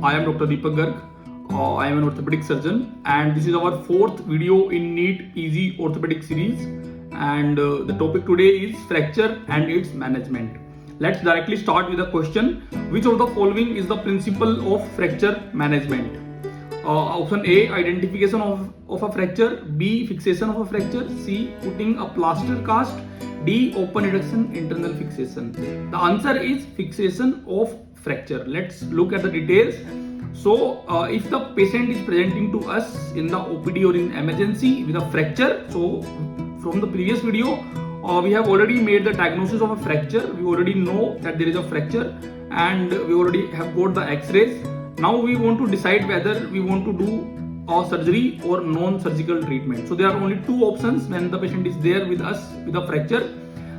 I am Dr. Deepak Garg. I am an orthopedic surgeon, and this is our fourth video in NEET Easy Orthopedic series. And the topic today is fracture and its management. Let's directly start with a question: which of the following is the principle of fracture management? Option A, identification of a fracture. B, fixation of a fracture. C, putting a plaster cast. D, open reduction, internal fixation. The answer is fixation of fracture. Let's look at the details. So if the patient is presenting to us in the OPD or in emergency with a fracture, so from the previous video we have already made the diagnosis of a fracture. We already know that there is a fracture and we already have got the x-rays. Now we want to decide whether we want to do a surgery or non-surgical treatment. So there are only two options when the patient is there with us with a fracture.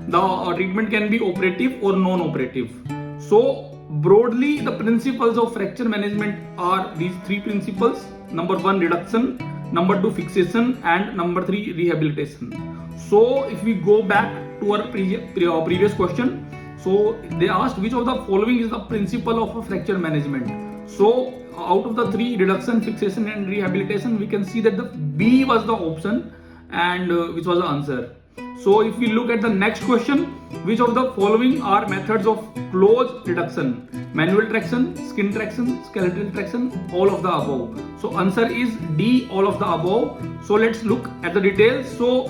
The treatment can be operative or non-operative. So broadly, the principles of fracture management are these three principles. Number one, reduction. Number two, fixation. And number three, rehabilitation. So if we go back to our previous question, so they asked which of the following is the principle of a fracture management. So out of the three, reduction, fixation and rehabilitation, we can see that the B was the option and which was the answer. So if we look at the next question, which of the following are methods of closed reduction? Manual traction, skin traction, skeletal traction, all of the above. So answer is D, all of the above. So let's look at the details. So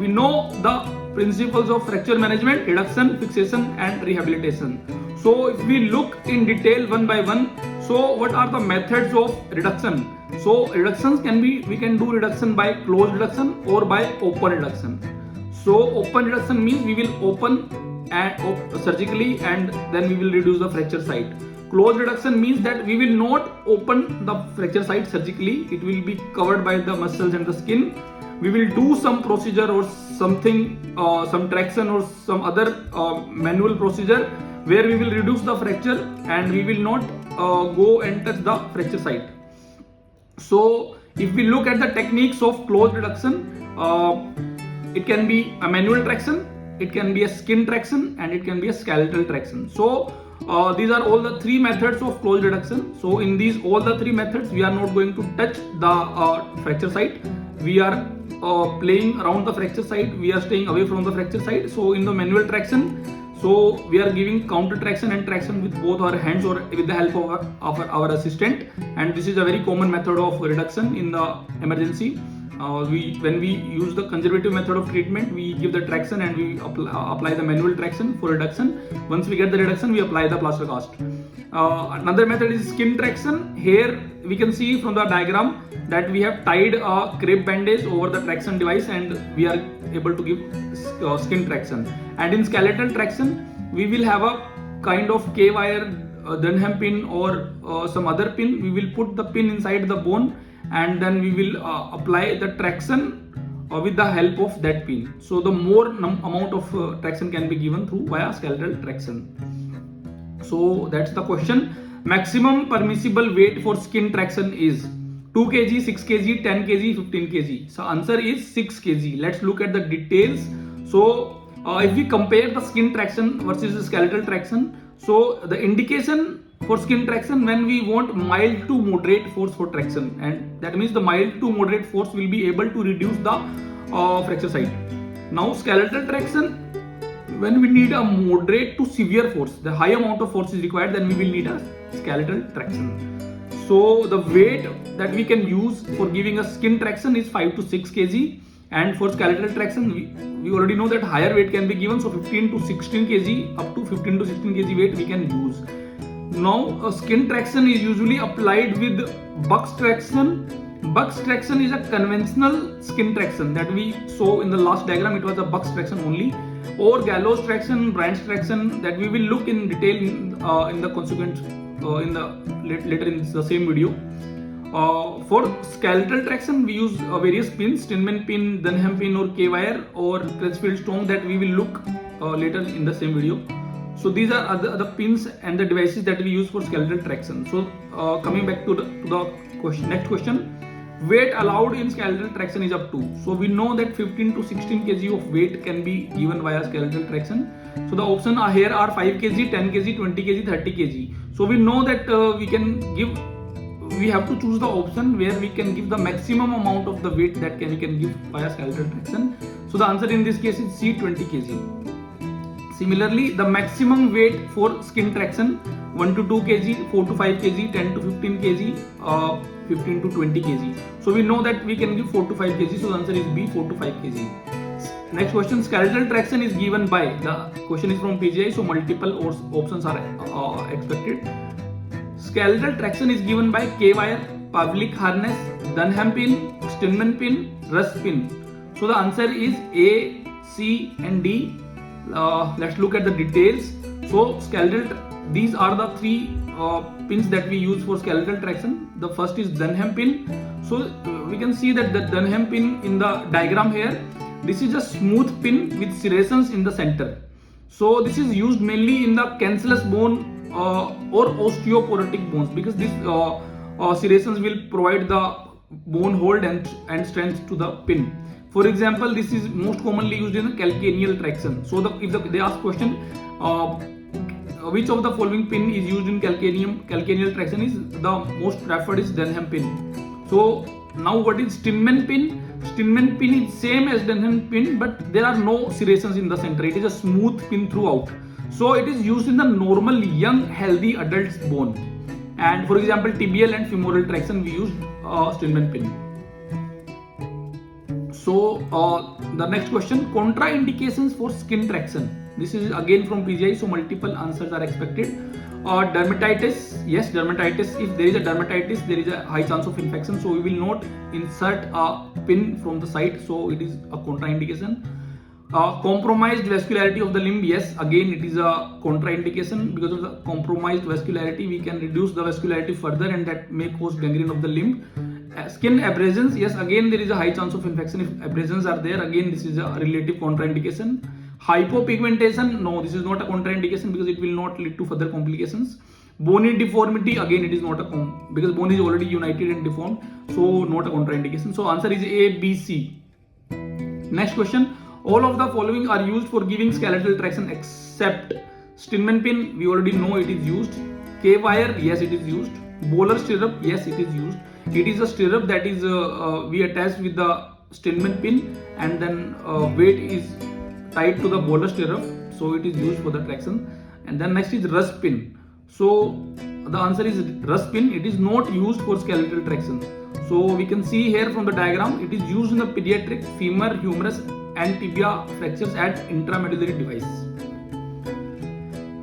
we know the principles of fracture management: reduction, fixation and rehabilitation. So if we look in detail one by one, so what are the methods of reduction? So reductions we can do reduction by closed reduction or by open reduction. So open reduction means we will open surgically and then we will reduce the fracture site. Closed reduction means that we will not open the fracture site surgically. It will be covered by the muscles and the skin. We will do some procedure or something, some traction or some other manual procedure where we will reduce the fracture and we will not go and touch the fracture site. So if we look at the techniques of closed reduction, it can be a manual traction, it can be a skin traction and it can be a skeletal traction. So these are all the three methods of closed reduction. So in all the three methods, we are not going to touch the fracture site. We are playing around the fracture site. We are staying away from the fracture site. So in the manual traction, so we are giving counter traction and traction with both our hands or with the help of our assistant. And this is a very common method of reduction in the emergency. When we use the conservative method of treatment, we give the traction and we apply the manual traction for reduction. Once we get the reduction, we apply the plaster cast. Another method is skin traction. Here we can see from the diagram that we have tied a crepe bandage over the traction device and we are able to give skin traction. And in skeletal traction, we will have a kind of K-wire, Dunham pin or some other pin. We will put the pin inside the bone and then we will apply the traction with the help of that pin. So the more amount of traction can be given through via skeletal traction. So that's the question. Maximum permissible weight for skin traction is 2 kg, 6 kg, 10 kg, 15 kg. So answer is 6 kg. Let's look at the details. So if we compare the skin traction versus the skeletal traction, so the indication for skin traction when we want mild to moderate force for traction, and that means the mild to moderate force will be able to reduce the fracture site. Now skeletal traction, when we need a moderate to severe force, the high amount of force is required, then we will need a skeletal traction. So the weight that we can use for giving a skin traction is 5 to 6 kg, and for skeletal traction we already know that higher weight can be given, so 15 to 16 kg, up to 15 to 16 kg weight we can use. Now skin traction is usually applied with Buck's traction. Buck's traction is a conventional skin traction that we saw in the last diagram. It was a Buck's traction only, or gallows traction, branch traction, that we will look in detail in the consequent later in the same video. For skeletal traction, we use various pins: Steinman pin, Dunham pin, or K-wire, or Crutchfield stone, that we will look later in the same video. So these are the pins and the devices that we use for skeletal traction. So coming back to the next question, weight allowed in skeletal traction is up to. So we know that 15 to 16 kg of weight can be given via skeletal traction. So the options here are 5 kg, 10 kg, 20 kg, 30 kg. So we know that we can give we have to choose the option where we can give the maximum amount of the weight that we can give via skeletal traction. So the answer in this case is C, 20 kg. Similarly, the maximum weight for skin traction 1 to 2 kg, 4 to 5 kg, 10 to 15 kg, 15 to 20 kg. So we know that we can give 4 to 5 kg. So the answer is B, 4 to 5 kg. Next question, skeletal traction is given by, the question is from PGI, so multiple options are expected. Skeletal traction is given by K-wire, Pavlik harness, Dunham pin, Stillman pin, Russ pin. So the answer is A, C and D. Let's look at the details. So skeletal, these are the three pins that we use for skeletal traction. The first is Dunham pin. So we can see that the Dunham pin in the diagram here, this is a smooth pin with serrations in the center. So this is used mainly in the cancellous bone or osteoporotic bones, because this serrations will provide the bone hold and strength to the pin. For example, this is most commonly used in the calcaneal traction. So if they ask question, which of the following pin is used in calcaneal traction, is the most preferred is Dunham pin. So now what is Stillman pin? Stillman pin is same as Dunham pin, but there are no serrations in the center. It is a smooth pin throughout. So it is used in the normal young healthy adult's bone. And for example, tibial and femoral traction we use Stillman pin. So the next question, contraindications for skin traction. This is again from PGI, so multiple answers are expected. Dermatitis, yes, dermatitis. If there is a dermatitis, there is a high chance of infection. So we will not insert a pin from the side. So it is a contraindication. Compromised vascularity of the limb, yes, again it is a contraindication. Because of the compromised vascularity, we can reduce the vascularity further and that may cause gangrene of the limb. Skin abrasions, yes, again there is a high chance of infection if abrasions are there. Again, this is a relative contraindication. Hypopigmentation, no, this is not a contraindication because it will not lead to further complications. Bony deformity, again it is not a because bone is already united and deformed, so not a contraindication. So answer is A, B, C. Next question, all of the following are used for giving skeletal traction except Stillman pin, we already know it is used. K-wire, yes it is used. Bowler stirrup, yes it is used. It is a stirrup that is we attach with the Stillman pin and then weight is tied to the bowler stirrup, so it is used for the traction. And then next is Russ pin. So the answer is Russ pin. It is not used for skeletal traction. So we can see here from the diagram, it is used in the pediatric femur, humerus and tibia fractures at intramedullary device.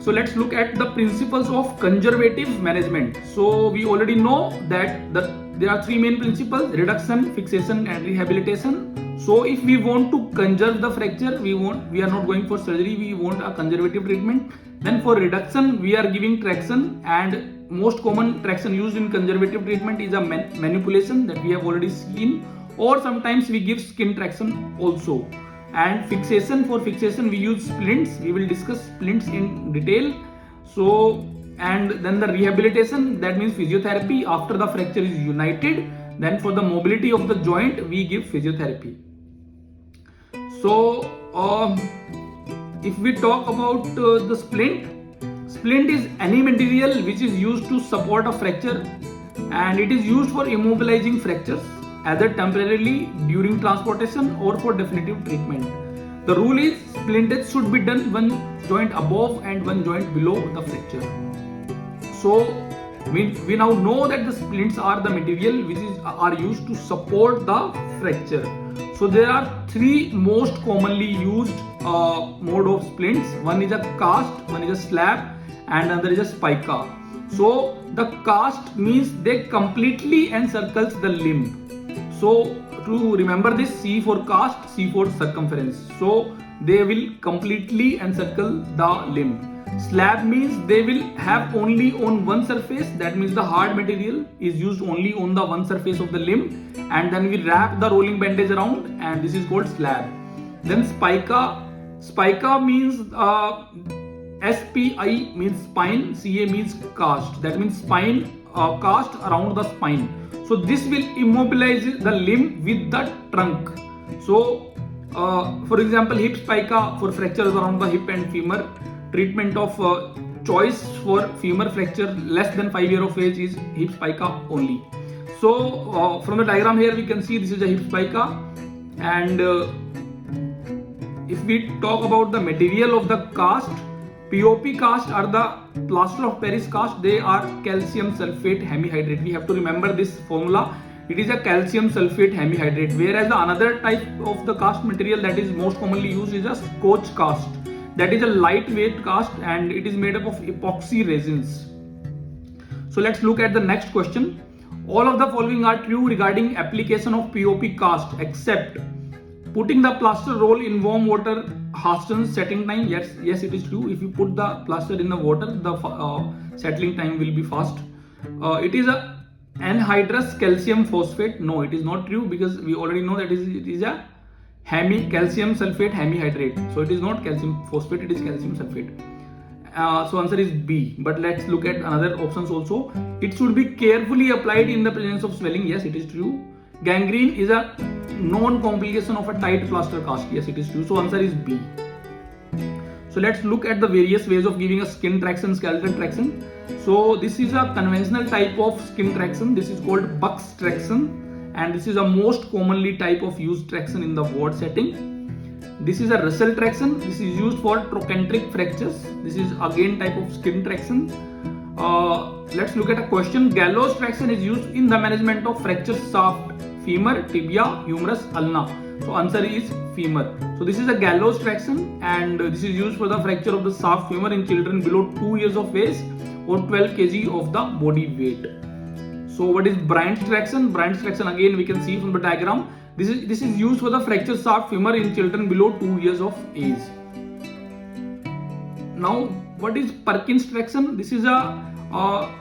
So let's look at the principles of conservative management. So we already know that there are three main principles: reduction, fixation and rehabilitation. So if we want to conserve the fracture, we are not going for surgery, we want a conservative treatment. Then for reduction, we are giving traction, and most common traction used in conservative treatment is a manipulation that we have already seen, or sometimes we give skin traction also. And fixation, for fixation we use splints. We will discuss splints in detail. So, and then the rehabilitation, that means physiotherapy after the fracture is united. Then for the mobility of the joint, we give physiotherapy. So if we talk about the splint is any material which is used to support a fracture, and it is used for immobilizing fractures, either temporarily during transportation or for definitive treatment. The rule is splintage should be done one joint above and one joint below the fracture. So we now know that the splints are the material which are used to support the fracture. So there are three most commonly used mode of splints. One is a cast, one is a slab, and another is a spica. So the cast means they completely encircles the limb. So to remember this, C for cast, C for circumference. So they will completely encircle the limb. Slab means they will have only on one surface, that means the hard material is used only on the one surface of the limb, and then we wrap the rolling bandage around, and this is called slab. Then spica means SPI means spine, CA means cast, that means spine, cast around the spine. So this will immobilize the limb with the trunk. So for example, hip spica for fractures around the hip and femur. Treatment of choice for femur fracture less than 5 years of age is hip spica only. So from the diagram here we can see this is a hip spica, and if we talk about the material of the cast, POP cast are the plaster of Paris cast. They are calcium sulfate hemihydrate. We have to remember this formula. It is a calcium sulfate hemihydrate. Whereas the another type of the cast material that is most commonly used is a Scotch cast. That is a lightweight cast and it is made up of epoxy resins. So let's look at the next question. All of the following are true regarding application of POP cast except putting the plaster roll in warm water hastens setting time. Yes, it is true. If you put the plaster in the water, the settling time will be fast. It is a anhydrous calcium phosphate. No, it is not true because we already know that it is a calcium sulfate hemihydrate. So it is not calcium phosphate, it is calcium sulfate. So answer is B. But let's look at another options also. It should be carefully applied in the presence of swelling. Yes, it is true. Gangrene is a known complication of a tight plaster cast. Yes, it is true. So answer is B. So let's look at the various ways of giving a skin traction, skeletal traction. So this is a conventional type of skin traction. This is called Buck's traction, and this is a most commonly type of used traction in the ward setting. This is a Russell traction. This is used for trochanteric fractures. This is again type of skin traction. Let's look at a question. Gallows traction is used in the management of fracture shaft, femur, tibia, humerus, ulna. So answer is femur. So this is a gallows traction and this is used for the fracture of the shaft femur in children below 2 years of age or 12 kg of the body weight. So what is Bryant's traction? Bryant's traction again we can see from the diagram. This is used for the fracture shaft femur in children below 2 years of age. Now what is Perkins traction? This is a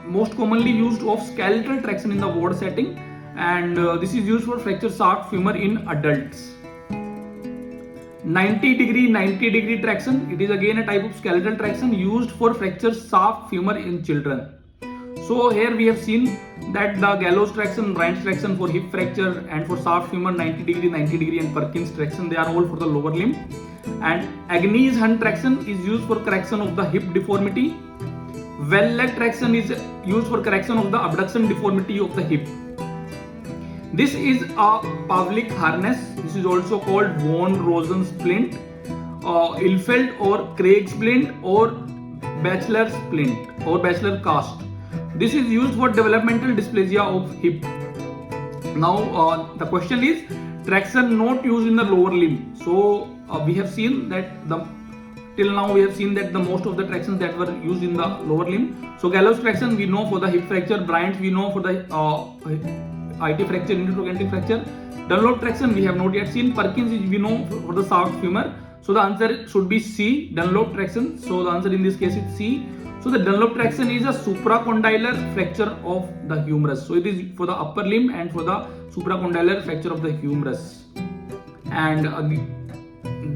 most commonly used of skeletal traction in the ward setting, and this is used for fracture shaft femur in adults. 90 degree traction. It is again a type of skeletal traction used for fracture shaft femur in children. So here we have seen that the gallows traction, Bryant's traction for hip fracture, and for shaft femur 90 degree and Perkins traction, they are all for the lower limb. And Agnees Hunt traction is used for correction of the hip deformity. Well-leg traction is used for correction of the abduction deformity of the hip. This is a Pavlik harness. This is also called von Rosen splint, Ilfeld or Craig splint, or Bachelor splint or Bachelor cast. This is used for developmental dysplasia of hip. Now the question is traction not used in the lower limb. So we have seen that till now we have seen that the most of the tractions that were used in the lower limb. So gallows traction we know for the hip fracture, Bryant's we know for the IT fracture, intertrochanteric fracture. Dunlop traction we have not yet seen. Perkins we know for the shaft femur. So the answer should be C, Dunlop traction. So the answer in this case is C. So the Dunlop traction is a supracondylar fracture of the humerus. So it is for the upper limb and for the supracondylar fracture of the humerus. And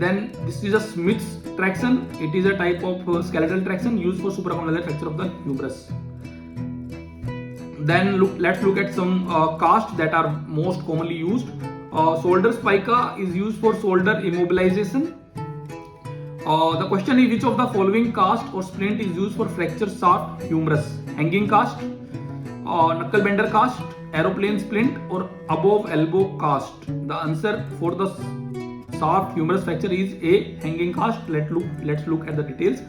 then this is a Smith's traction. It is a type of skeletal traction used for supracondylar fracture of the humerus. Then let's look at some casts that are most commonly used. Shoulder spica is used for shoulder immobilization. The question is which of the following cast or splint is used for fracture shaft humerus? Hanging cast, knuckle bender cast, aeroplane splint, or above elbow cast? The answer for the shaft humerus fracture is A, hanging cast. Let's look at the details.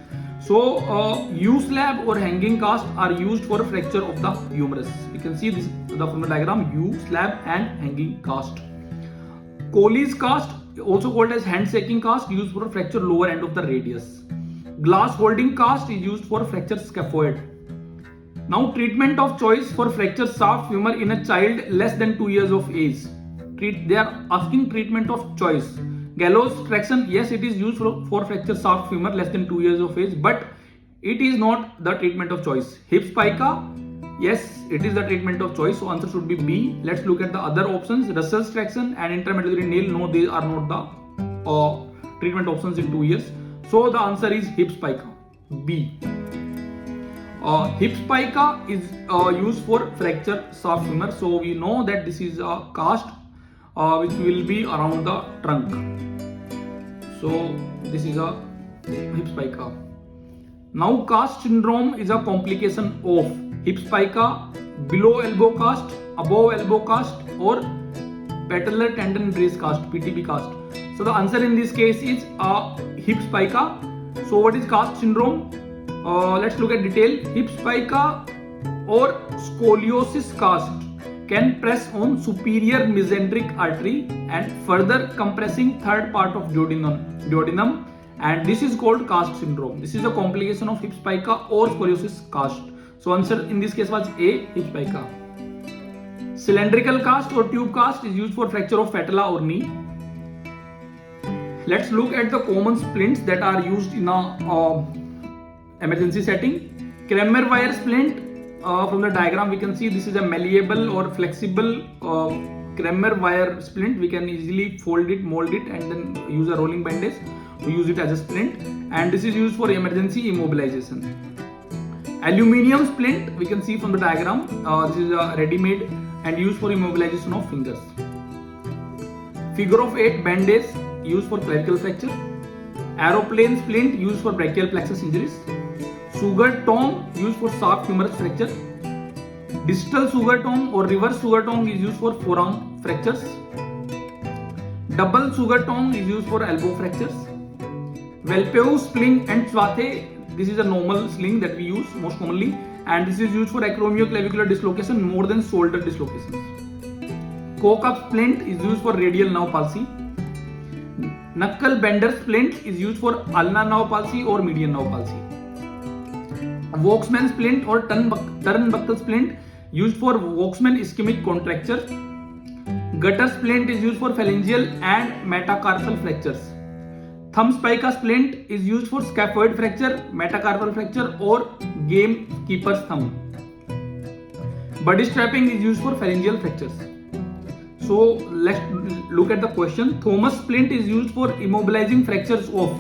So U-slab or hanging cast are used for fracture of the humerus. You can see this from the diagram, U-slab and hanging cast. Coley's cast, also called as handshaking cast, used for fracture lower end of the radius. Glass holding cast is used for fracture scaphoid. Now treatment of choice for fracture shaft femur in a child less than 2 years of age. They are asking treatment of choice. Gallows traction, yes, it is used for fracture shaft femur less than 2 years of age, but it is not the treatment of choice. Hip spica, yes, it is the treatment of choice, so answer should be B. Let's look at the other options. Russell's traction and intramedullary nail, no, they are not the treatment options in 2 years. So the answer is hip spica, B. Hip spica is used for fracture shaft femur, so we know that this is a cast which will be around the trunk. So this is a hip spica. Now cast syndrome is a complication of hip spica, below elbow cast, above elbow cast, or patellar tendon brace cast, PTB cast. So the answer in this case is hip spica. So what is cast syndrome? Let's look at detail. Hip spica or scoliosis cast can press on superior mesenteric artery and further compressing third part of duodenum, and this is called cast syndrome. This is a complication of hip spica or scoliosis cast. So answer in this case was A, hip spica. Cylindrical cast or tube cast is used for fracture of patella or knee. Let's look at the common splints that are used in a emergency setting. Kramer wire splint. From the diagram we can see this is a malleable or flexible Kramer wire splint. We can easily fold it, mold it, and then use a rolling bandage to use it as a splint, and this is used for emergency immobilization. Aluminium splint, we can see from the diagram, this is a ready-made and used for immobilization of fingers. Figure of 8 bandage used for clavicle fracture. Aeroplane splint used for brachial plexus injuries. Sugar tongue used for soft humerus fracture. Distal sugar tongue or reverse sugar tongue is used for forearm fractures. Double sugar tongue is used for elbow fractures. Velpeau sling and Schwathe, this is a normal sling that we use most commonly, and this is used for acromioclavicular dislocation more than shoulder dislocations. Coke-up splint is used for radial nerve palsy. Knuckle bender splint is used for ulnar nerve palsy or median nerve palsy. Volkmann splint or turnbuckle splint used for Volkmann ischemic contracture. Gutter splint is used for phalangeal and metacarpal fractures. Thumb spica splint is used for scaphoid fracture, metacarpal fracture, or gamekeeper's thumb. Body strapping is used for phalangeal fractures. So let's look at the question. Thomas splint is used for immobilizing fractures of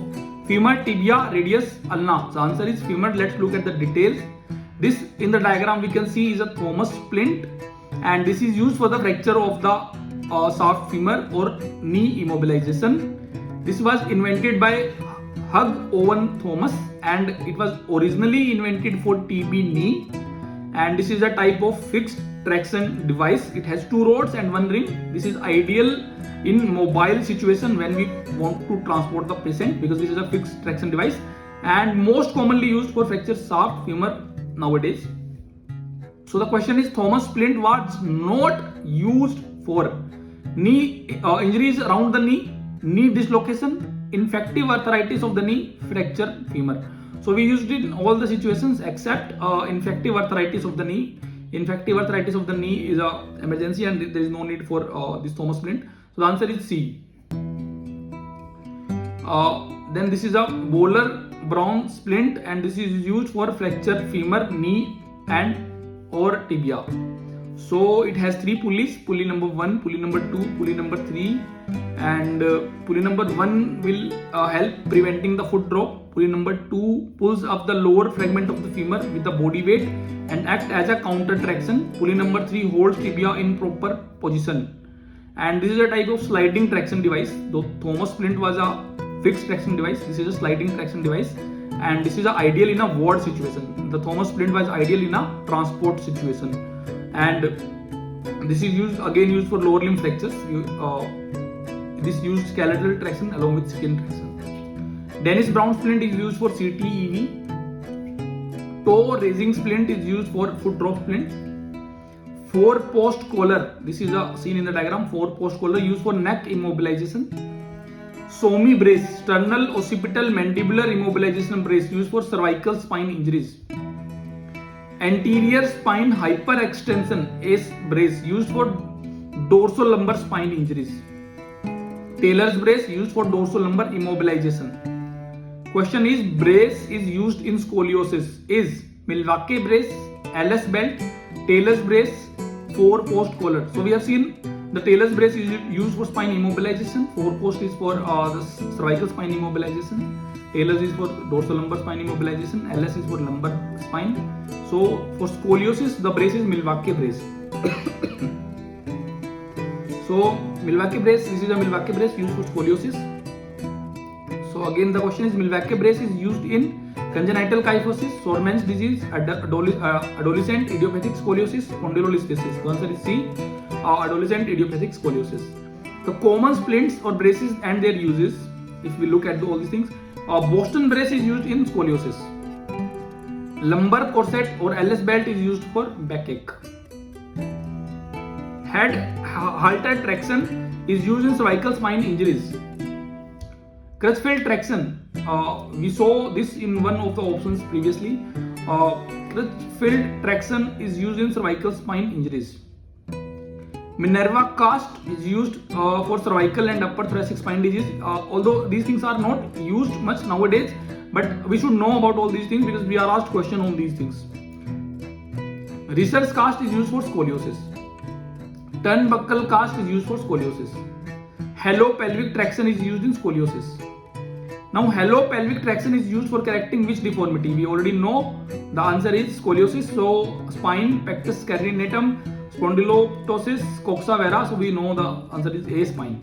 femur, tibia, radius, ulna. The answer is femur. Let's look at the details. This in the diagram we can see is a Thomas splint, and this is used for the fracture of the soft femur or knee immobilization. This was invented by Hugh Owen Thomas, and it was originally invented for TB knee, and this is a type of fixed traction device. It has 2 rods and 1 ring. This is ideal in mobile situation when we want to transport the patient, because this is a fixed traction device and most commonly used for fracture soft femur nowadays. So the question is, Thomas splint was not used for knee injuries around the knee dislocation, infective arthritis of the knee, fracture femur. So we used it in all the situations except infective arthritis of the knee. Infective arthritis of the knee is an emergency and there is no need for this Thomas splint. So the answer is C. Then this is a Bowler Brown splint, and this is used for fracture femur, knee, and or tibia. So it has 3 pulleys: pulley number 1, pulley number 2, pulley number 3, and pulley number 1 will help preventing the foot drop. Pulley number 2 pulls up the lower fragment of the femur with the body weight and act as a counter traction. Pulley number 3 holds tibia in proper position. And this is a type of sliding traction device. Though Thomas splint was a fixed traction device, this is a sliding traction device, and this is ideal in a ward situation. The Thomas splint was ideal in a transport situation, and this is used for lower limb fractures. This used skeletal traction along with skin traction. Dennis Brown splint is used for CTEV. Toe raising splint is used for foot drop splint. 4-post collar, this is seen in the diagram. 4-post collar used for neck immobilization. Somi brace, sternal occipital mandibular immobilization brace used for cervical spine injuries. Anterior spine hyperextension ACE brace used for dorsolumbar spine injuries. Taylor's brace used for dorsolumbar immobilization. Question is, brace is used in scoliosis is Milwaukee brace, LS belt, Taylor's brace, 4-post collar. So we have seen the Taylor's brace is used for spine immobilization. 4-post is for the cervical spine immobilization. Taylor's is for dorsolumbar spine immobilization. LS is for lumbar spine. So for scoliosis, the brace is Milwaukee brace. So Milwaukee brace, this is a Milwaukee brace used for scoliosis. So again the question is, Milwaukee brace is used in congenital kyphosis, Soren's disease, adolescent idiopathic scoliosis, spondylolisthesis. The answer is C, adolescent idiopathic scoliosis. The common splints or braces and their uses, if we look at all these things, Boston brace is used in scoliosis. Lumbar corset or LS belt is used for backache. Head halter traction is used in cervical spine injuries. Crutchfield traction, we saw this in one of the options previously. Crutchfield traction is used in cervical spine injuries. Minerva cast is used for cervical and upper thoracic spine disease. Although these things are not used much nowadays, but we should know about all these things because we are asked question on these things. Research cast is used for scoliosis. Turnbuckle cast is used for scoliosis. Hollow pelvic traction is used in scoliosis. Now hollow pelvic traction is used for correcting which deformity? We already know the answer is scoliosis. So spine, pectus carinatum, spondylostosis, coxa vara. So we know the answer is A, spine.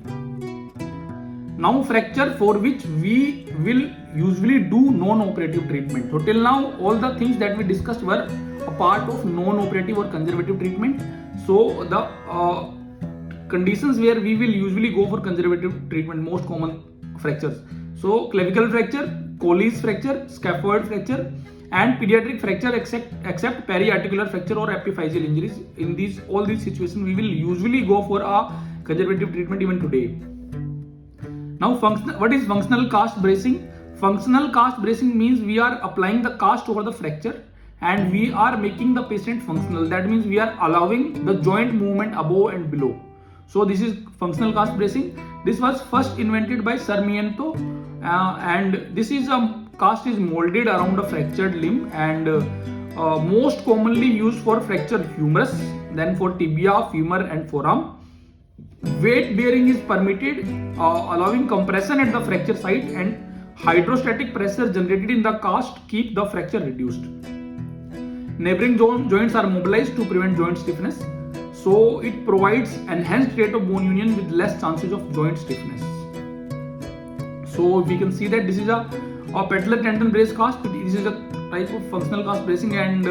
Now fracture for which we will usually do non-operative treatment. So till now all the things that we discussed were a part of non-operative or conservative treatment. So the conditions where we will usually go for conservative treatment, most common fractures. So clavicle fracture, Colles fracture, scaphoid fracture, and pediatric fracture except periarticular fracture or epiphyseal injuries. In all these situations, we will usually go for a conservative treatment even today. Now, what is functional cast bracing? Functional cast bracing means we are applying the cast over the fracture and we are making the patient functional. That means we are allowing the joint movement above and below. So this is functional cast bracing. This was first invented by Sarmiento, and this is a cast is molded around a fractured limb and most commonly used for fractured humerus, then for tibia, femur and forearm. Weight bearing is permitted, allowing compression at the fracture site, and hydrostatic pressure generated in the cast keep the fracture reduced. Neighboring joints are mobilized to prevent joint stiffness. So it provides enhanced rate of bone union with less chances of joint stiffness. So we can see that this is a patellar tendon brace cast. This is a type of functional cast bracing, and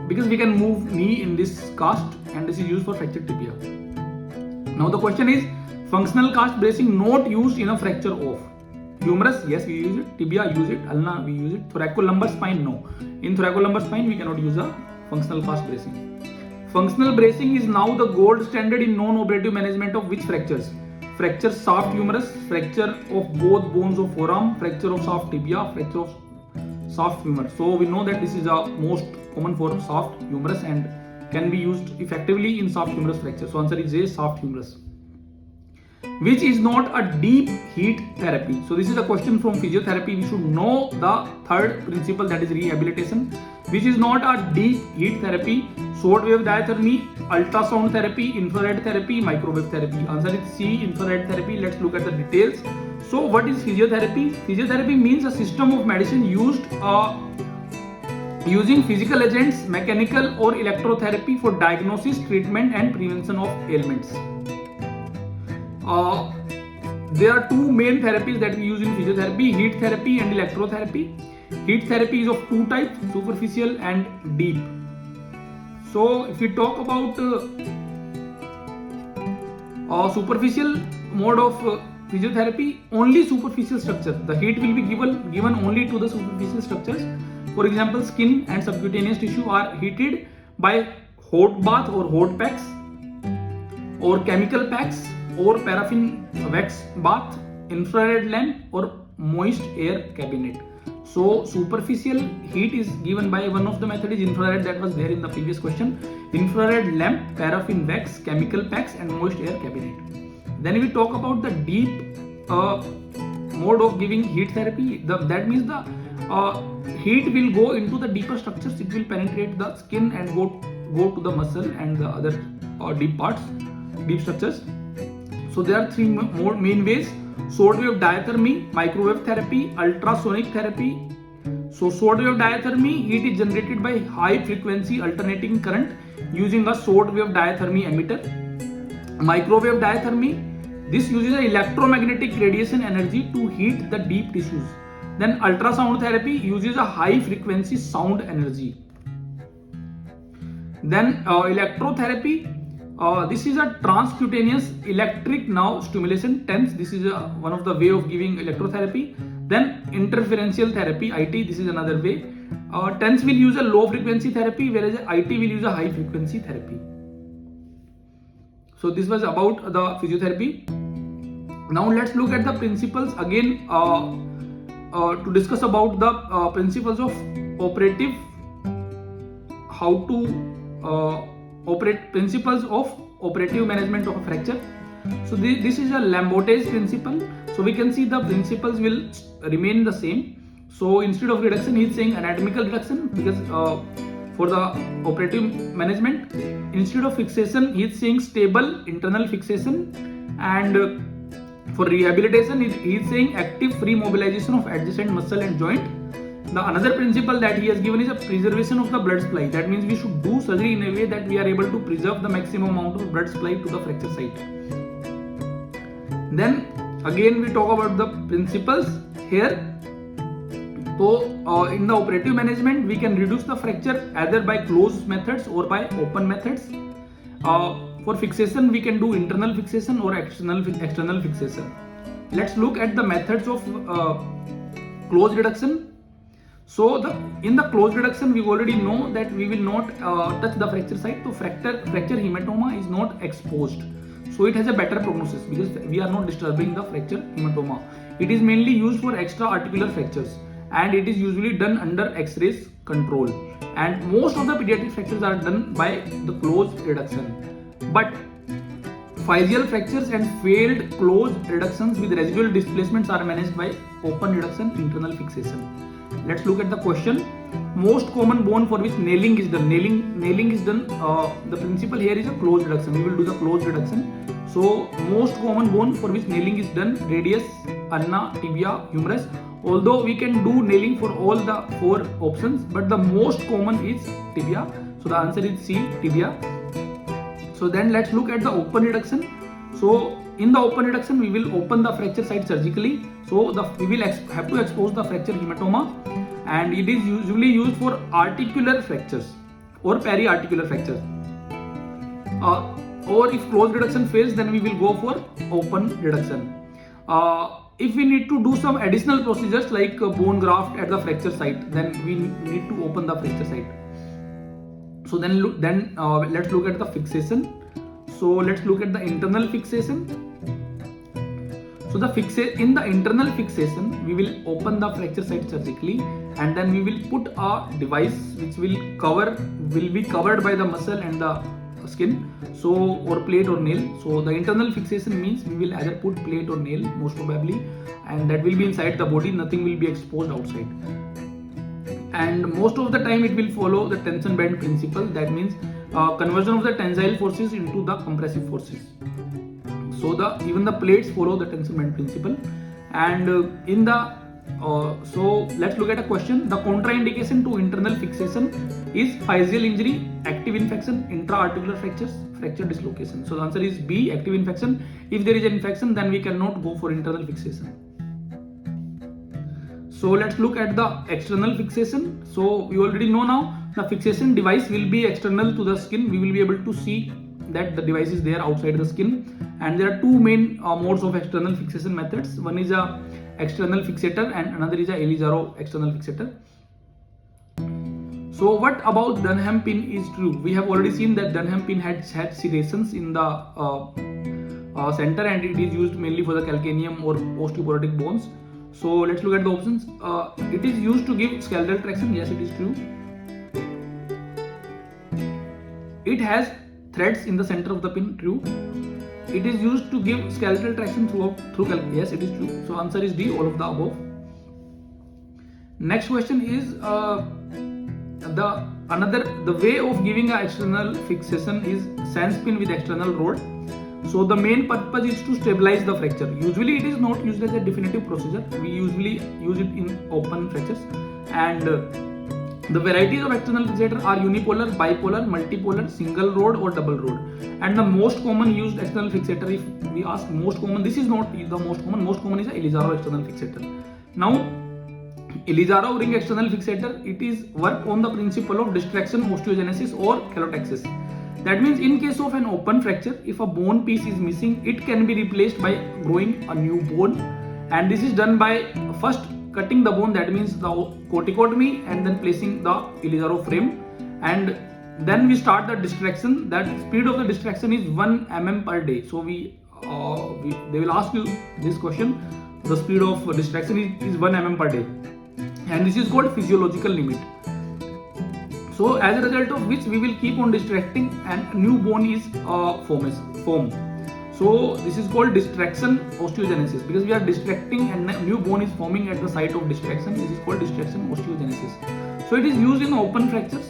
because we can move knee in this cast, and this is used for fractured tibia. Now the question is, functional cast bracing not used in a fracture of humerus? Yes, we use it. Tibia, use it. Ulna, we use it. Thoracolumbar spine, no. In thoracolumbar spine, we cannot use a functional cast bracing. Functional bracing is now the gold standard in non-operative management of which fractures? Fracture shaft humerus, fracture of both bones of forearm, fracture of shaft tibia, fracture of shaft femur. So we know that this is a most common form, shaft humerus, and can be used effectively in shaft humerus fracture. So answer is A, shaft humerus. Which is not a deep heat therapy? So this is a question from physiotherapy. We should know the third principle, that is rehabilitation. Which is not a deep heat therapy? Short wave diathermy, ultrasound therapy, infrared therapy, microwave therapy. Answer is C, infrared therapy. Let's look at the details. So what is physiotherapy? Physiotherapy means a system of medicine used using physical agents, mechanical or electrotherapy for diagnosis, treatment and prevention of ailments. There are two main therapies that we use in physiotherapy, heat therapy and electrotherapy. Heat therapy is of two types, superficial and deep. So if we talk about superficial mode of physiotherapy, only superficial structure. The heat will be given only to the superficial structures. For example, skin and subcutaneous tissue are heated by hot bath or hot packs, or chemical packs, or paraffin wax bath, infrared lamp or moist air cabinet. So superficial heat is given by one of the method is infrared, that was there in the previous question. Infrared lamp, paraffin wax, chemical packs and moist air cabinet. Then we talk about the deep mode of giving heat therapy. That means the heat will go into the deeper structures. It will penetrate the skin and go to the muscle and the other deep parts, deep structures. So there are three more main ways: short wave diathermy, microwave therapy, ultrasonic therapy. So short wave diathermy, heat is generated by high frequency alternating current using a short wave diathermy emitter. Microwave diathermy, this uses electromagnetic radiation energy to heat the deep tissues. Then ultrasound therapy uses a high frequency sound energy. Then electrotherapy, this is a transcutaneous electric nerve stimulation, TENS. This is one of the way of giving electrotherapy. Then interferential therapy, IT, this is another way. TENS will use a low frequency therapy, whereas IT will use a high frequency therapy. So this was about the physiotherapy. Now let's look at the principles again to discuss about the principles of operative, how to principles of operative management of a fracture. So this is a Lambert's principle. So we can see the principles will remain the same. So instead of reduction, he is saying anatomical reduction, because for the operative management. Instead of fixation, he is saying stable internal fixation, and for rehabilitation, he is saying active free mobilization of adjacent muscle and joint. The another principle that he has given is a preservation of the blood supply. That means we should do surgery in a way that we are able to preserve the maximum amount of blood supply to the fracture site. Then again we talk about the principles here. So in the operative management, we can reduce the fracture either by closed methods or by open methods. For fixation, we can do internal fixation or external fixation. Let's look at the methods of closed reduction. So in the closed reduction, we already know that we will not touch the fracture site. So fracture hematoma is not exposed. So it has a better prognosis because we are not disturbing the fracture hematoma. It is mainly used for extra articular fractures, and it is usually done under X-rays control. And most of the pediatric fractures are done by the closed reduction. But physial fractures and failed closed reductions with residual displacements are managed by open reduction, internal fixation. Let's look at the question. Most common bone for which nailing is done. Nailing is done. The principle here is a closed reduction. We will do the closed reduction. So most common bone for which nailing is done: radius, ulna, tibia, humerus. Although we can do nailing for all the 4 options, but the most common is tibia. So the answer is C, tibia. So then let's look at the open reduction. So in the open reduction, we will open the fracture site surgically. So we will have to expose the fracture hematoma, and it is usually used for articular fractures or peri-articular fractures. Or if closed reduction fails, then we will go for open reduction. If we need to do some additional procedures like bone graft at the fracture site, then we need to open the fracture site. So then let's look at the fixation. So let's look at the internal fixation. So in the internal fixation, we will open the fracture site surgically, and then we will put a device which will be covered by the muscle and the skin, so or plate or nail. So the internal fixation means we will either put plate or nail, most probably, and that will be inside the body. Nothing will be exposed outside. And most of the time it will follow the tension band principle. That means conversion of the tensile forces into the compressive forces. So even the plates follow the tension band principle. And so let's look at a question. The contraindication to internal fixation is physial injury, active infection, intra-articular fractures, fracture dislocation. So the answer is B, active infection. If there is an infection, then we cannot go for internal fixation. So let's look at the external fixation. So we already know now the fixation device will be external to the skin. We will be able to see that the device is there outside the skin. And there are 2 main modes of external fixation methods. One is a external fixator and another is a Elizaro external fixator. So what about Dunham pin is true? We have already seen that Dunham pin had serrations in the center, and it is used mainly for the calcaneum or osteoporotic bones. So let's look at the options. It is used to give skeletal traction. Yes, it is true. It has threads in the center of the pin. True. It is used to give skeletal traction through yes, it is true. So answer is D, all of the above. Next question is the way of giving an external fixation is Sands pin with external rod. So the main purpose is to stabilize the fracture. Usually it is not used as a definitive procedure. We usually use it in open fractures. And the varieties of external fixator are unipolar, bipolar, multipolar, single rod or double rod. And the most common used external fixator, if we ask most common, this is not the most common. Most common is a Elizaro external fixator. Now Elizarov ring external fixator, it is work on the principle of distraction osteogenesis or chelotaxis. That means in case of an open fracture, if a bone piece is missing, it can be replaced by growing a new bone, and this is done by first cutting the bone, that means the corticotomy, and then placing the Elizarov frame, and then we start the distraction. That speed of the distraction is 1 mm per day. So they will ask you this question. The speed of distraction is 1 mm per day, and this is called physiological limit. So as a result of which we will keep on distracting and new bone is formed. So this is called distraction osteogenesis, because we are distracting and new bone is forming at the site of distraction. This is called distraction osteogenesis. So it is used in open fractures,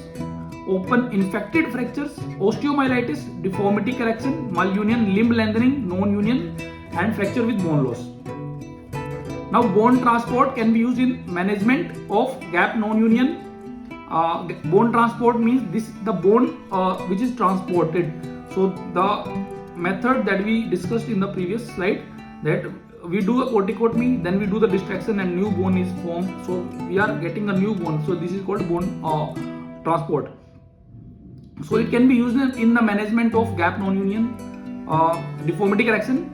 open infected fractures, osteomyelitis, deformity correction, malunion, limb lengthening, non-union, and fracture with bone loss. Now bone transport can be used in management of gap non-union. Bone transport means the bone which is transported. So the method that we discussed in the previous slide, that we do a corticotomy, then we do the distraction and new bone is formed. So we are getting a new bone. So this is called bone transport. So it can be used in the management of gap non-union, deformity correction,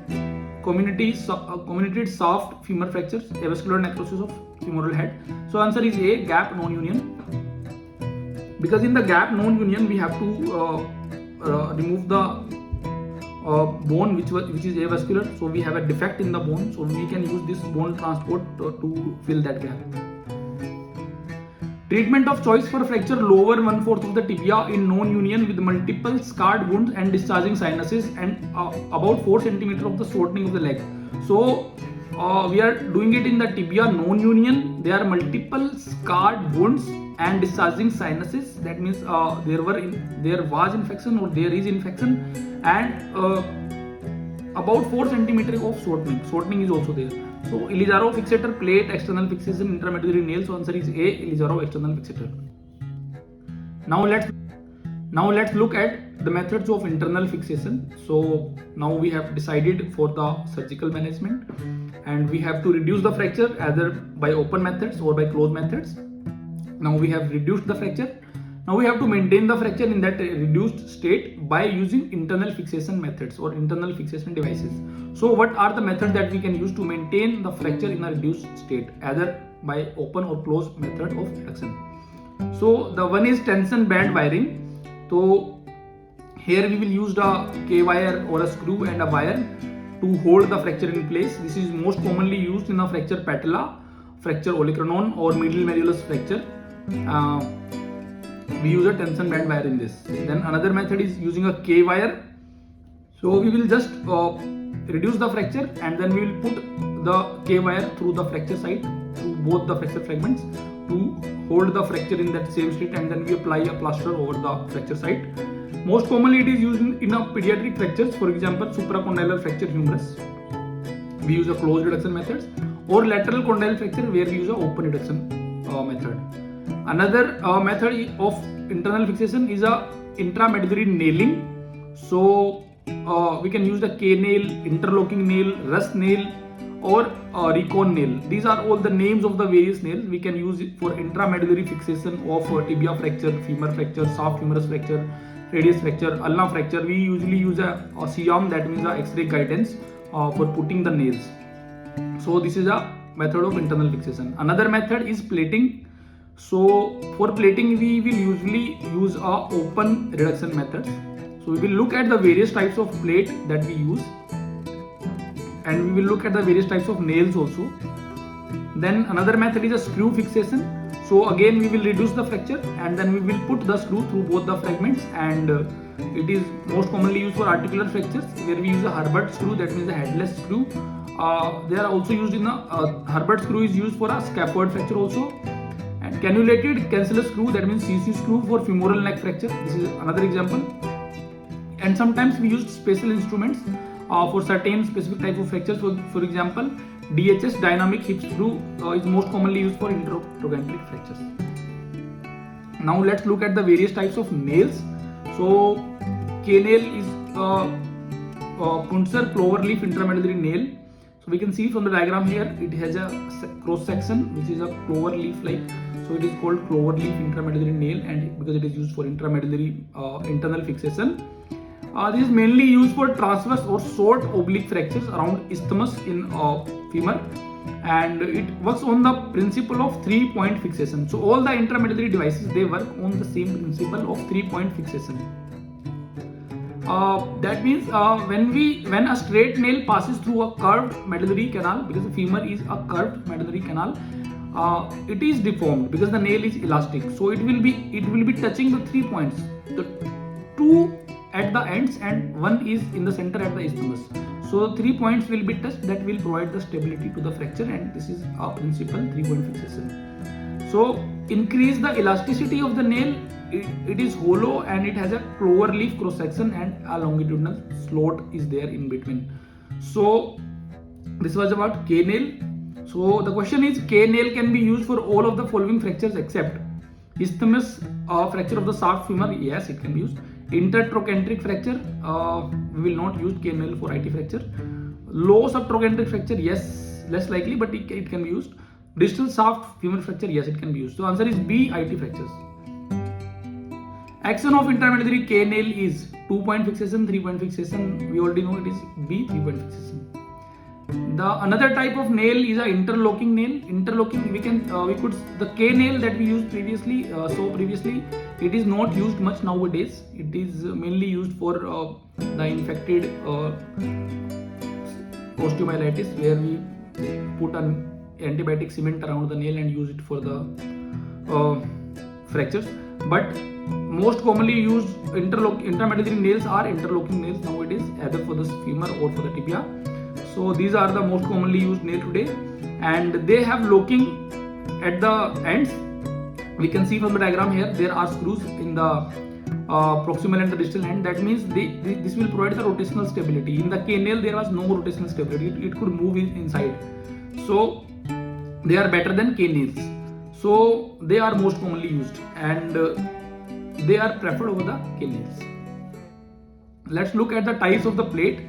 comminuted soft femur fractures, avascular necrosis of femoral head. So answer is A, gap non-union. Because in the gap non-union we have to remove the bone which is avascular. So we have a defect in the bone. So we can use this bone transport to fill that gap. Treatment of choice for fracture lower 1/4 of the tibia in non-union with multiple scarred wounds and discharging sinuses, and about 4 cm of the shortening of the leg. So we are doing it in the tibia non-union. There are multiple scarred wounds and discharging sinuses. That means there was infection or there is infection, and about 4 cm of shortening. Shortening is also there. So Elizarov fixator, plate, external fixation, intramedullary nail. So answer is A, Elizarov external fixator. Now let's look at the methods of internal fixation. So now we have decided for the surgical management, and we have to reduce the fracture either by open methods or by closed methods. Now we have reduced the fracture. Now we have to maintain the fracture in that reduced state by using internal fixation methods or internal fixation devices. So what are the methods that we can use to maintain the fracture in a reduced state, either by open or closed method of reduction? So the one is tension band wiring. So here we will use the K-wire or a screw and a wire to hold the fracture in place. This is most commonly used in a fracture patella, fracture olecranon, or middle malleolus fracture. We use a tension band wire in this. Then another method is using a K-wire. So we will just reduce the fracture, and then we will put the K-wire through the fracture site, through both the fracture fragments, to hold the fracture in that same state, and then we apply a plaster over the fracture site. Most commonly it is used in a pediatric fractures, for example supracondylar fracture humerus. We use a closed reduction methods, or lateral condyle fracture where we use a open reduction method. Another method of internal fixation is a intramedullary nailing. So we can use the K-nail, interlocking nail, rust nail, or recon nail. These are all the names of the various nails. We can use it for intramedullary fixation of tibia fracture, femur fracture, soft humerus fracture, radius fracture, ulna fracture. We usually use a SIAM, that means a X-ray guidance for putting the nails. So this is a method of internal fixation. Another method is plating. So for plating we will usually use a open reduction method. So we will look at the various types of plate that we use, and we will look at the various types of nails also. Then another method is a screw fixation. So again we will reduce the fracture, and then we will put the screw through both the fragments, and it is most commonly used for articular fractures where we use a Herbert screw, that means a headless screw. They are also used in a Herbert screw is used for a scaphoid fracture also. And cannulated cancellous screw, that means CC screw for femoral neck fracture. This is another example. And sometimes we use special instruments for certain specific type of fractures. For example, DHS, dynamic hip screw, is most commonly used for intertrochanteric fractures. Now let's look at the various types of nails. So K-nail is Punzer cloverleaf intramedullary nail. we can see from the diagram here, it has a cross section which is a clover leaf like. So it is called clover leaf intramedullary nail, and because it is used for intramedullary internal fixation. This is mainly used for transverse or short oblique fractures around isthmus in femur, and it works on the principle of 3-point fixation. So all the intramedullary devices, they work on the same principle of 3-point fixation. That means when a straight nail passes through a curved medullary canal, because the femur is a curved medullary canal, it is deformed because the nail is elastic. So it will be touching the 3 points, the 2 at the ends and 1 is in the center at the isthmus. So 3 points will be touched, that will provide the stability to the fracture, and this is a principal 3-point fixation. So increase the elasticity of the nail. It is hollow and it has a clover leaf cross section and a longitudinal slot is there in between. So this was about K nail. So the question is, K nail can be used for all of the following fractures except isthmus fracture of the shaft femur. Yes, it can be used. Intertrochanteric fracture, we will not use K nail for IT fracture. Low subtrochanteric fracture, yes, less likely, but it can be used. Distal shaft femur fracture, yes, it can be used. So answer is B, IT fractures. Action of intramedullary K nail is 2-point fixation, 3-point fixation. We already know it is B, 3-point fixation. The another type of nail is a interlocking nail. Interlocking, we could the K nail that we used previously. Previously it is not used much nowadays. It is mainly used for the infected osteomyelitis, where we put an antibiotic cement around the nail and use it for the fractures. But most commonly used intramedullary nails are interlocking nails nowadays, either for the femur or for the tibia. So these are the most commonly used nail today, and they have locking at the ends. We can see from the diagram here, there are screws in the proximal and the distal end. That means this will provide the rotational stability. In the K nail, there was no rotational stability. It could move inside. So they are better than K nails. So they are most commonly used, and they are preferred over the K nails. Let's look at the types of the plate.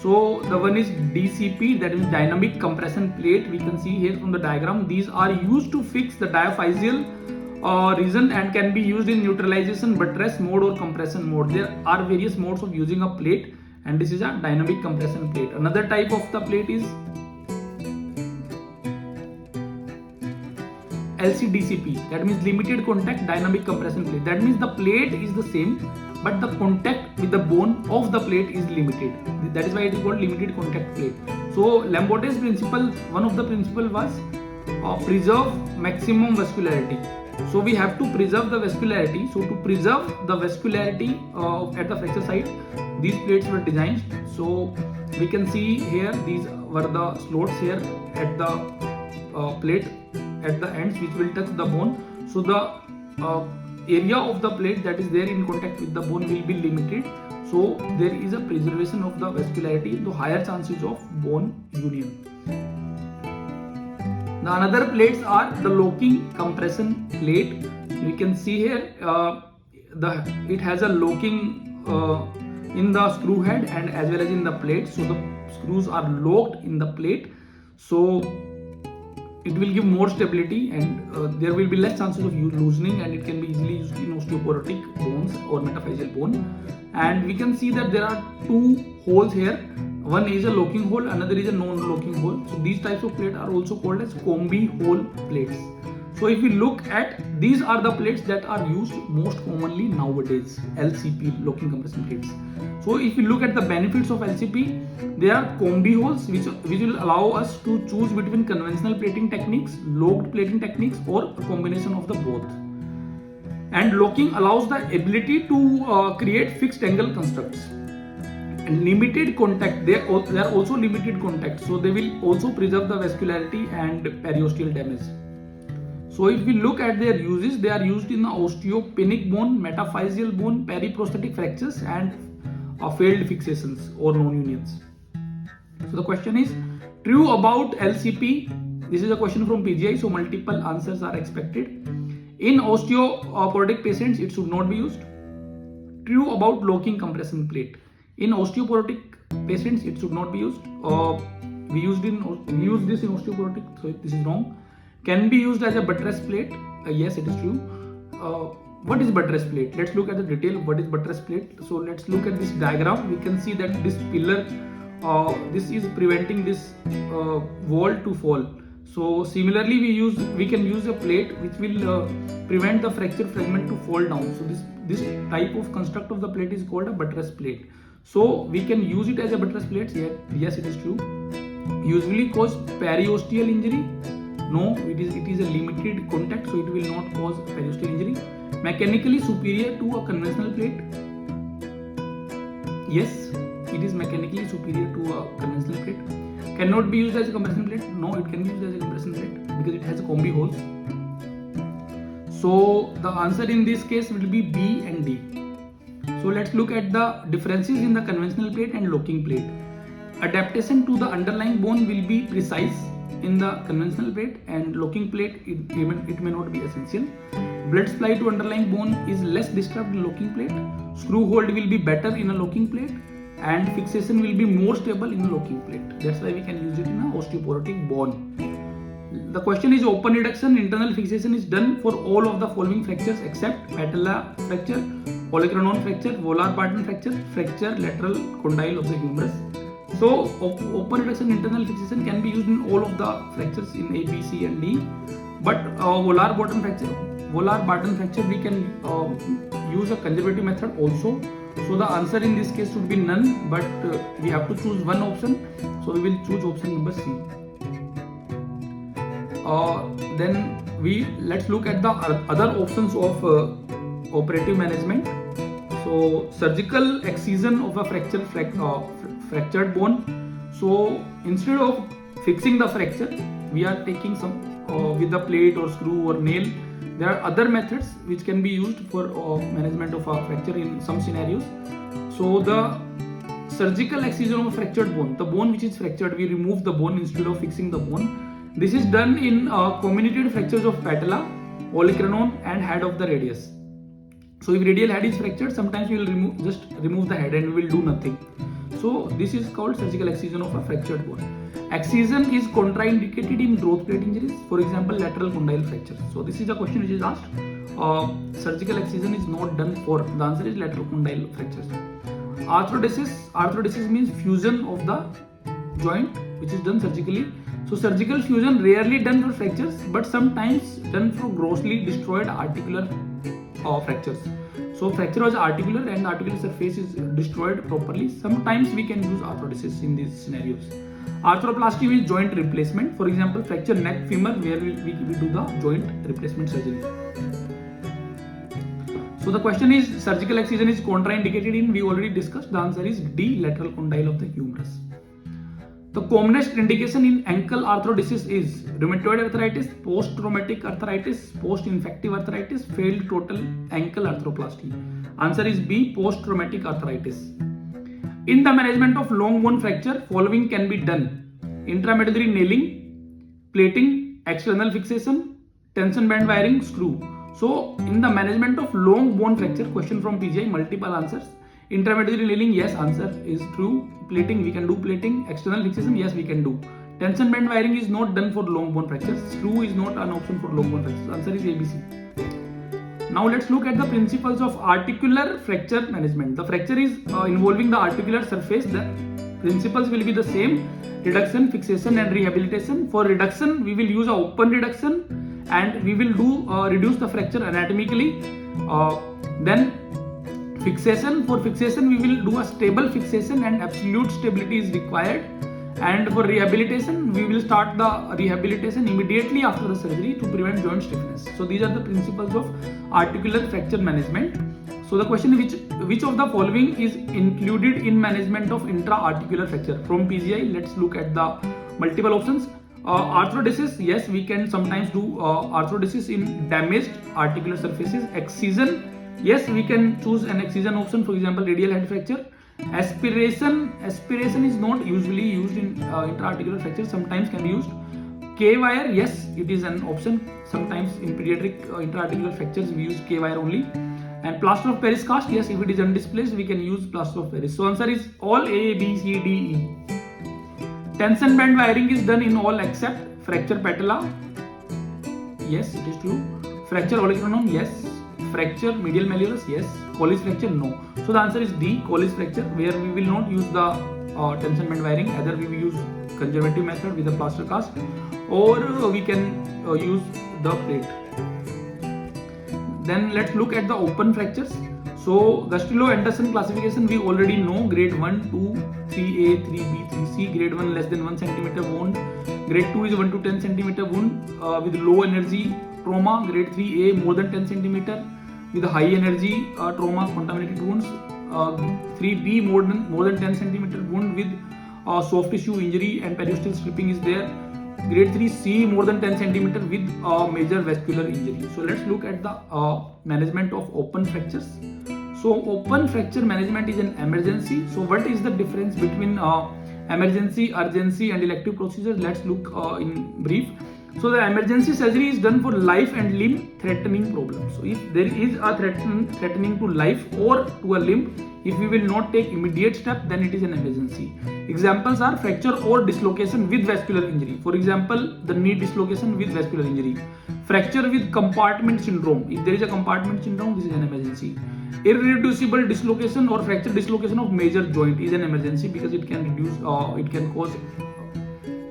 So the one is DCP, that is dynamic compression plate. We can see here from the diagram, these are used to fix the diaphyseal region and can be used in neutralization, buttress mode or compression mode. There are various modes of using a plate, and this is a dynamic compression plate. Another type of the plate is LCDCP, that means limited contact dynamic compression plate. That means the plate is the same, but the contact with the bone of the plate is limited. That is why it is called limited contact plate. So Lambert's principle, one of the principle was preserve maximum vascularity. So we have to preserve the vascularity. So to preserve the vascularity at the fracture site, these plates were designed. So we can see here, these were the slots here at the plate at the ends, which will touch the bone. So the area of the plate that is there in contact with the bone will be limited. So there is a preservation of the vascularity, so higher chances of bone union. The another plates are the locking compression plate. We can see here it has a locking in the screw head and as well as in the plate. So the screws are locked in the plate. So it will give more stability, and there will be less chances of loosening, and it can be easily used in osteoporotic bones or metaphyseal bone. And we can see that there are 2 holes here. One is a locking hole, another is a non-locking hole. So these types of plates are also called as combi hole plates. So if we look at, these are the plates that are used most commonly nowadays, LCP, locking compression plates. So if we look at the benefits of LCP, there are combi holes which will allow us to choose between conventional plating techniques, locked plating techniques, or a combination of the both. And locking allows the ability to create fixed angle constructs. And limited contact, they are also limited contact, so they will also preserve the vascularity and periosteal damage. So if we look at their uses, they are used in the osteopenic bone, metaphyseal bone, periprosthetic fractures, and failed fixations or non-unions. So the question is, true about LCP. This is a question from PGI, so multiple answers are expected. In osteoporotic patients, it should not be used. True about locking compression plate. In osteoporotic patients, it should not be used. We use this in osteoporotic, so this is wrong. Can be used as a buttress plate. Yes, it is true. What is buttress plate? Let's look at the detail. What is buttress plate? So let's look at this diagram. We can see that this pillar, this is preventing this wall to fall. So similarly, we can use a plate which will prevent the fracture fragment to fall down. So this type of construct of the plate is called a buttress plate. So we can use it as a buttress plate. Yes, it is true. Usually cause periosteal injury. No, it is a limited contact, so it will not cause periosteal injury. Mechanically superior to a conventional plate. Yes, it is mechanically superior to a conventional plate. Cannot be used as a compression plate. No, it can be used as a compression plate because it has combi holes. So the answer in this case will be B and D. So let's look at the differences in the conventional plate and locking plate. Adaptation to the underlying bone will be precise in the conventional plate, and locking plate it may not be essential. Blood supply to underlying bone is less disturbed in locking plate. Screw hold will be better in a locking plate, and fixation will be more stable in a locking plate. That's why we can use it in a osteoporotic bone. The question is open reduction. Internal fixation is done for all of the following fractures except patella fracture, olecranon fracture, volar Barton fracture, fracture lateral condyle of the humerus. So open reduction internal fixation can be used in all of the fractures in A, B, C and D. But volar Barton fracture we can use a conservative method also. So the answer in this case should be none, but we have to choose one option. So we will choose option number C. Then let's look at the other options of operative management. So surgical excision of a fractured bone. So instead of fixing the fracture, we are taking some with the plate or screw or nail. There are other methods which can be used for management of a fracture in some scenarios. So the surgical excision of a fractured bone, the bone which is fractured, we remove the bone instead of fixing the bone. This is done in comminuted fractures of patella, olecranon and head of the radius. So if radial head is fractured, sometimes we will just remove the head and we will do nothing. So this is called surgical excision of a fractured bone. Excision is contraindicated in growth plate injuries, for example lateral condyle fracture. So this is a question which is asked. Surgical excision is not done for. The answer is lateral condyle fractures. Arthrodesis means fusion of the joint which is done surgically. So surgical fusion rarely done for fractures, but sometimes done for grossly destroyed articular fractures. So fracture was articular and the articular surface is destroyed properly. Sometimes we can use arthrodesis in these scenarios. Arthroplasty means joint replacement. For example, fracture neck femur where we do the joint replacement surgery. So the question is surgical excision is contraindicated in, we already discussed. The answer is D, lateral condyle of the humerus. The commonest indication in ankle arthrodesis is rheumatoid arthritis, post-traumatic arthritis, post-infective arthritis, failed total ankle arthroplasty. Answer is B, post-traumatic arthritis. In the management of long bone fracture, following can be done: intramedullary nailing, plating, external fixation, tension band wiring, screw. So in the management of long bone fracture, question from PGI, multiple answers. Intramedullary nailing, yes, answer is true. Plating, we can do plating. External fixation, yes, we can do. Tension band wiring is not done for long bone fractures. Screw is not an option for long bone fractures. Answer is ABC. Now let's look at the principles of articular fracture management. The fracture is involving the articular surface. The principles will be the same: reduction, fixation and rehabilitation. For reduction, we will use a open reduction and we will do reduce the fracture anatomically. Then fixation, for fixation we will do a stable fixation and absolute stability is required. And for rehabilitation, we will start the rehabilitation immediately after the surgery to prevent joint stiffness. So these are the principles of articular fracture management. So the question is which of the following is included in management of intra-articular fracture? From PGI, let's look at the multiple options. Arthrodesis, yes, we can sometimes do arthrodesis in damaged articular surfaces. Excision, yes, we can choose an excision option, for example radial head fracture. Aspiration is not usually used in intra-articular fracture, sometimes can be used. K-wire, yes, it is an option. Sometimes in pediatric intra-articular fractures we use K-wire only. And plaster of Paris cast, yes, if it is undisplaced we can use plaster of Paris. So answer is all A, B, C, D, E. Tension band wiring is done in all except fracture patella. Yes, it is true. Fracture olecranon, yes. Fracture medial malleolus, yes. Colles fracture, no. So the answer is D, Colles fracture, where we will not use the tension band wiring. Either we will use conservative method with the plaster cast, or we can use the plate. Then let's look at the open fractures. So Gustilo-Anderson classification we already know: grade 1, 2, 3A, 3B, 3C. Grade 1 less than 1 cm wound. Grade 2 is 1 to 10 cm wound with low energy trauma. Grade 3A more than 10 cm with high energy trauma, contaminated wounds. 3B more than 10 cm wound with soft tissue injury and periosteal stripping is there. Grade 3C more than 10 cm with major vascular injury. So let's look at the management of open fractures. So open fracture management is an emergency. So what is the difference between emergency, urgency and elective procedures? Let's look in brief. So the emergency surgery is done for life and limb threatening problems. So if there is a threatening to life or to a limb, if we will not take immediate step, then it is an emergency. Examples are fracture or dislocation with vascular injury. For example, the knee dislocation with vascular injury. Fracture with compartment syndrome. If there is a compartment syndrome, this is an emergency. Irreducible dislocation or fracture dislocation of major joint is an emergency because it can reduce, it can cause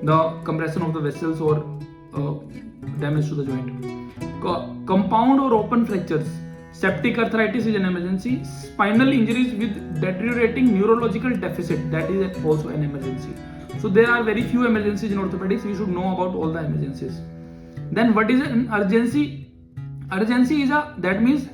the compression of the vessels or damage to the joint. Compound or open fractures. Septic arthritis is an emergency. Spinal injuries with deteriorating neurological deficit, that is also an emergency. So there are very few emergencies in orthopedics. We should know about all the emergencies. Then what is an urgency? Urgency is that means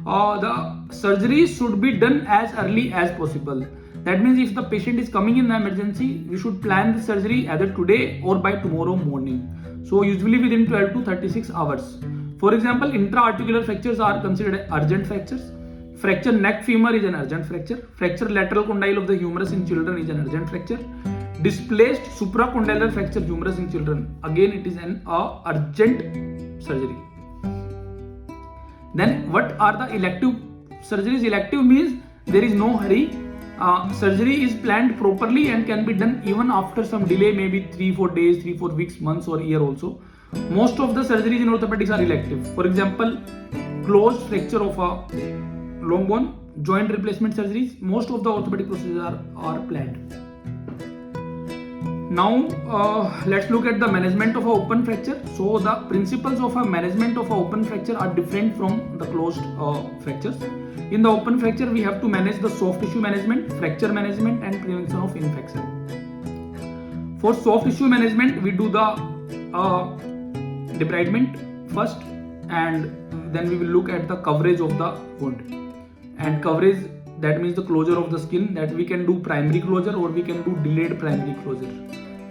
the surgery should be done as early as possible. That means if the patient is coming in the emergency, we should plan the surgery either today or by tomorrow morning. So usually within 12 to 36 hours. For example, intra-articular fractures are considered urgent fractures. Fracture neck femur is an urgent fracture. Fracture lateral condyle of the humerus in children is an urgent fracture. Displaced supracondylar fracture humerus in children, again it is an urgent surgery. Then what are the elective surgeries? Elective means there is no hurry. Surgery is planned properly and can be done even after some delay, maybe 3-4 days, 3-4 weeks, months or year also. Most of the surgeries in orthopedics are elective. For example, closed fracture of a long bone, joint replacement surgeries, most of the orthopedic procedures are planned. Now let's look at the management of an open fracture. So the principles of a management of an open fracture are different from the closed fractures. In the open fracture, we have to manage the soft tissue management, fracture management and prevention of infection. For soft tissue management, we do the debridement first, and then we will look at the coverage of the wound. And coverage, that means the closure of the skin, that we can do primary closure or we can do delayed primary closure.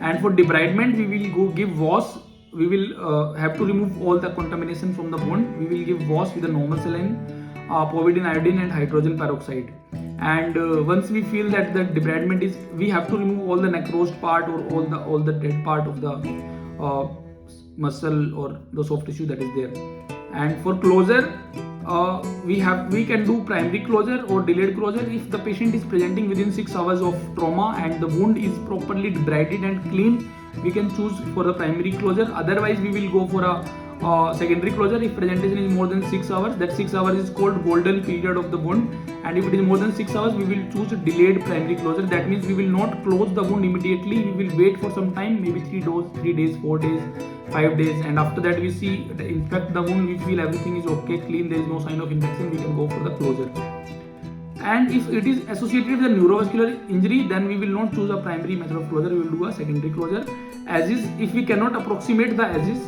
And for debridement, we will go give wash. We will have to remove all the contamination from the wound. We will give wash with a normal saline, povidone iodine and hydrogen peroxide. And once we feel that the debridement is, we have to remove all the necrosed part or all the dead part of the muscle or the soft tissue that is there. And for closure, we can do primary closure or delayed closure if the patient is presenting within 6 hours of trauma and the wound is properly debrided and clean. We can choose for the primary closure. Otherwise, we will go for a secondary closure if presentation is more than 6 hours. That 6 hours is called golden period of the wound. And if it is more than 6 hours, we will choose a delayed primary closure. That means we will not close the wound immediately. We will wait for some time, maybe 3 days, 4 days, 5 days, and after that we see inspect the wound. We feel everything is okay, clean, there is no sign of infection. We can go for the closure. And if it is associated with a neurovascular injury, then we will not choose a primary method of closure. We will do a secondary closure. As is, if we cannot approximate the edges,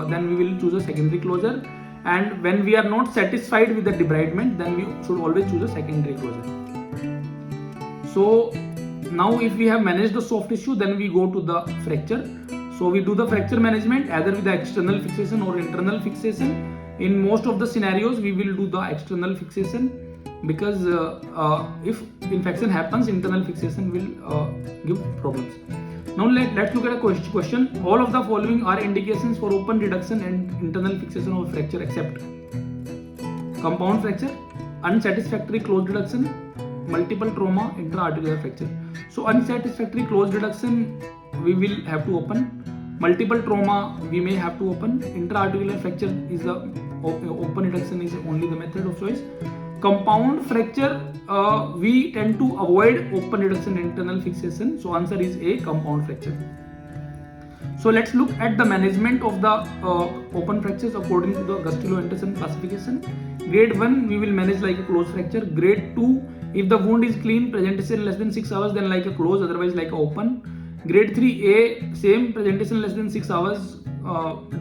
then we will choose a secondary closure. And when we are not satisfied with the debridement, then we should always choose a secondary closure. So now if we have managed the soft tissue, then we go to the fracture. So we do the fracture management either with the external fixation or internal fixation. In most of the scenarios, we will do the external fixation because if infection happens, internal fixation will give problems. Now let's look at a question. All of the following are indications for open reduction and internal fixation of fracture except compound fracture, unsatisfactory closed reduction, multiple trauma, intra-articular fracture. So unsatisfactory closed reduction we will have to open. Multiple trauma, we may have to open. Intra-articular fracture is the open reduction is only the method of choice. Compound fracture, we tend to avoid open reduction internal fixation. So answer is A, compound fracture. So let's look at the management of the open fractures according to the Gustulo-Anderson classification. Grade 1, we will manage like a closed fracture. Grade 2, if the wound is clean, presentation less than 6 hours, then like a closed, otherwise like a open. Grade 3A, same, presentation less than 6 hours,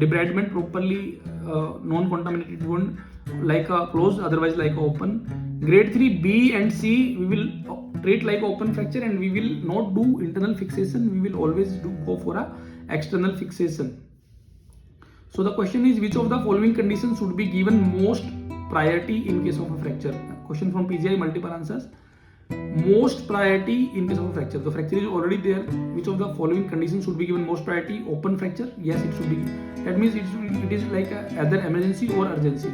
debridement properly, non-contaminated wound, like a closed, otherwise like a open. Grade 3B and C, we will treat like open fracture and we will not do internal fixation. We will always go for a external fixation. So the question is, which of the following conditions should be given most priority in case of a fracture? Question from PGI, multiple answers. Most priority in case of a fracture. The fracture is already there. Which of the following conditions should be given most priority? Open fracture? Yes, it should be. That means it is like either emergency or urgency.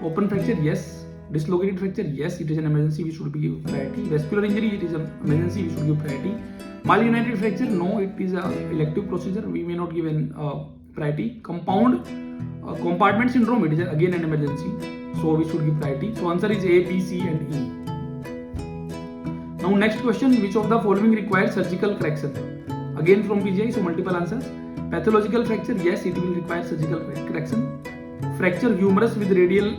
Open fracture? Yes. Dislocated fracture? Yes, it is an emergency. We should be given priority. Vascular injury? It is an emergency. We should give priority. Malunited fracture? No, it is an elective procedure. We may not give an priority. Compound compartment syndrome? It is again an emergency. So we should give priority. So answer is A, B, C and E. Now next question, which of the following requires surgical correction? Again from PGI, so multiple answers. Pathological fracture, yes, it will require surgical correction. Fracture humerus with radial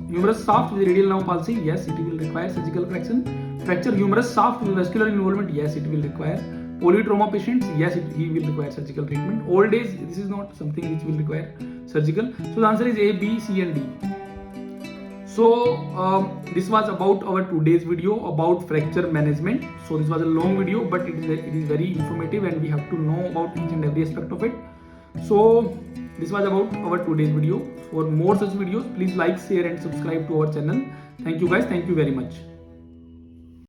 humerus shaft with radial nerve palsy, yes, it will require surgical correction. Fracture humerus shaft with vascular involvement, yes, it will require. Polytrauma patients, yes, he will require surgical treatment. Old age, this is not something which will require surgical. So the answer is A, B, C and D. So this was about our today's video about fracture management. So this was a long video, but it is very informative and we have to know about each and every aspect of it. So this was about our today's video. For more such videos, please like, share and subscribe to our channel. Thank you guys. Thank you very much.